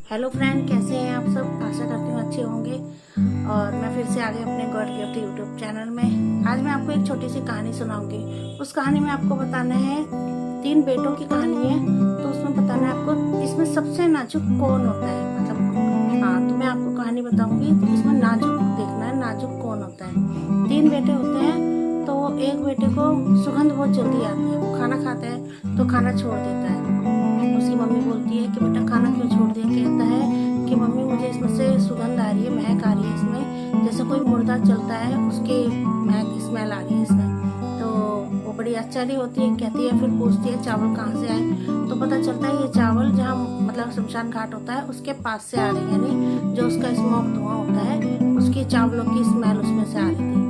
Hello friend, कैसे हैं आप सब। आशा करती हूँ अच्छे होंगे। और मैं फिर से आ गई अपने गॉड गिफ्ट यूट्यूब चैनल में। आज मैं आपको एक छोटी सी कहानी सुनाऊंगी। उस कहानी में आपको बताना है, 3 बेटों की कहानी है। तो उसमें बताना है आपको इसमें सबसे नाजुक कौन होता है। मतलब हाँ, तो मैं आपको कहानी बताऊंगी तो इसमें नाजुक देखना है, नाजुक कौन होता है। 3 बेटे होते हैं। तो एक बेटे को सुगंध बहुत जल्दी आती है। वो खाना खाता है तो खाना छोड़ देता है। उसकी मम्मी बोलती है कि बेटा खाना क्यों छोड़ दिया। कहता है कि मम्मी मुझे इसमें से सुगंध आ रही है, महक आ रही है इसमें, जैसे कोई मुर्दा चलता है उसकी महक, स्मेल आ रही है इसमें। तो वो बड़ी आश्चर्य होती है, कहती है, फिर पूछती है चावल कहाँ से आए। तो पता चलता है ये चावल जहाँ मतलब शमशान घाट होता है उसके पास से आ रही है, यानी जो उसका स्मोक धुआं होता है उसकी चावलों की स्मेल उसमें से आ रही थी।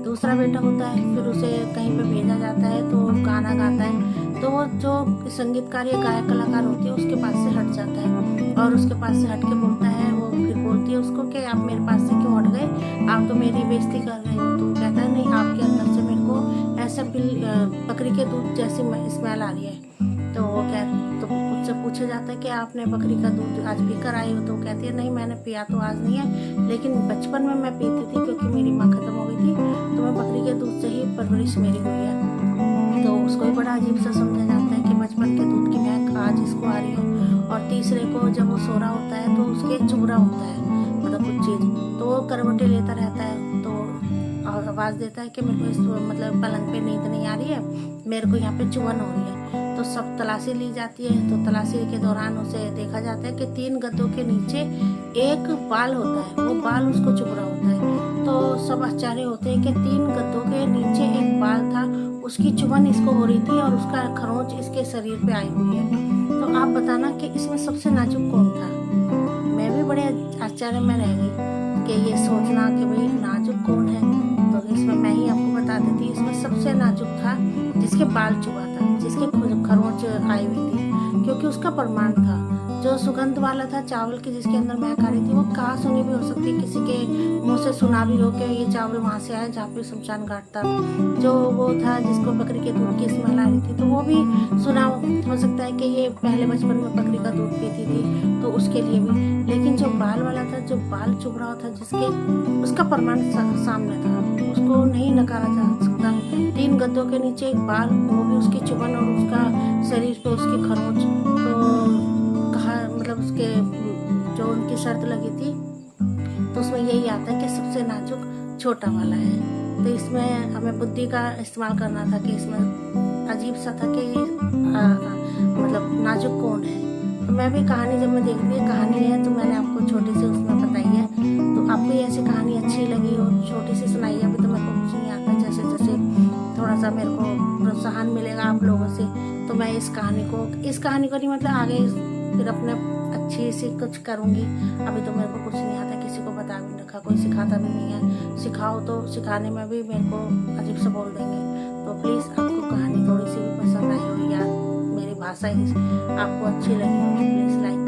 दूसरा बेटा होता है, फिर उसे कहीं पे भेजा जाता है तो गाना गाता है। तो वो जो संगीतकार या गायक कलाकार होती है उसके पास से हट जाता है और उसके पास से हट के बोलता है, वो फिर बोलती है उसको कि आप मेरे पास से क्यों हट गए, आप तो मेरी बेइज्जती कर रहे हो। तो कहता है नहीं, आपके अंदर से मेरे को ऐसा बकरी के दूध जैसी स्मेल आ रही है। तो वो तो उससे पूछा जाता है कि आपने बकरी का दूध आज पी कर आई हो। तो कहती है नहीं, मैंने पिया तो आज नहीं है, लेकिन बचपन में मैं पीती थी क्योंकि मेरी माँ खत्म हो गई थी, तो मैं बकरी के दूध से ही परवरिश मेरी हुई है। तो उसको भी बड़ा अजीब सा समझा जाता है कि बचपन के दूध की महक आज इसको आ रही है। और तीसरे को जब वो सो रहा होता है तो उसके चुभरा होता है, मतलब कुछ चीज़, तो वो करवटें लेता रहता है। तो आवाज़ देता है कि मेरे को इस मतलब पलंग पे नींद नहीं आ रही है, मेरे को यहाँ पे चुभन हो रही है। तो सब तलाशी ली जाती है। तो तलाशी के दौरान उसे देखा जाता है कि 3 गद्दों के नीचे एक बाल होता है, वो बाल उसको चुभ रहा होता है। तो सब आश्चर्य होते हैं कि 3 गद्दों के नीचे एक बाल था, उसकी चुभन इसको हो रही थी और उसका खरोंच इसके शरीर पे आई हुई है। तो आप बताना कि इसमें सबसे नाजुक कौन था। मैं भी बड़े आश्चर्य में रह गई कि ये सोचना कि भाई नाजुक कौन है। तो इसमें मैं ही आपको बता देती, इसमें सबसे नाजुक था जिसके बाल चुभा था, जिसके खरोंच आई हुई थी, क्योंकि उसका प्रमाण था। जो सुगंध वाला था चावल की, जिसके अंदर महक आ रही थी, वो कहा सुनी भी हो सकती है, किसी के मुंह से सुना भी हो कि ये चावल वहाँ से आया जहाँ पे शमशान घाट था। जो वो था जिसको बकरी के दूध की स्मेल आ रही थी, तो वो भी सुना हो सकता है कि ये पहले बचपन में बकरी का दूध पीती थी, तो उसके लिए भी। लेकिन जो बाल वाला था, जो बाल चुभ रहा था, जिसके उसका प्रमाण सामने था, उसको नहीं नकारा जा सकता। 3 गद्दों के नीचे एक बाल, वो भी उसकी चुभन और उसका शरीर पे उसकी खरोंच। तो कहा मतलब उसके जो उनकी शर्त लगी थी, तो उसमें यही आता है कि सबसे नाजुक छोटा वाला है। तो इसमें हमें बुद्धि का इस्तेमाल करना था कि इसमें अजीब सा था कि मतलब नाजुक कौन है। तो मैं भी कहानी जब मैं देखती है कहानी है तो मैंने आपको छोटी सी उसमें बताई है। तो आपको ये ऐसी कहानी अच्छी लगी हो, छोटी सी सुनाई है। अभी तो मेरे को कुछ नहीं आता, जैसे जैसे थोड़ा सा मेरे को प्रोत्साहन मिलेगा आप लोगों से, तो मैं इस कहानी को नहीं, मतलब आगे फिर अपने अच्छी सी कुछ करूँगी। अभी तो मेरे को कुछ नहीं आता, किसी को बता भी नहीं रखा, कोई सिखाता भी नहीं है। सिखाओ तो सिखाने में भी मेरे को अजीब से बोल देंगे। तो प्लीज़ आपको कहानी थोड़ी सी भी पसंद आई हो या मेरी भाषा ही आपको अच्छी लगी हो तो प्लीज़ लाइक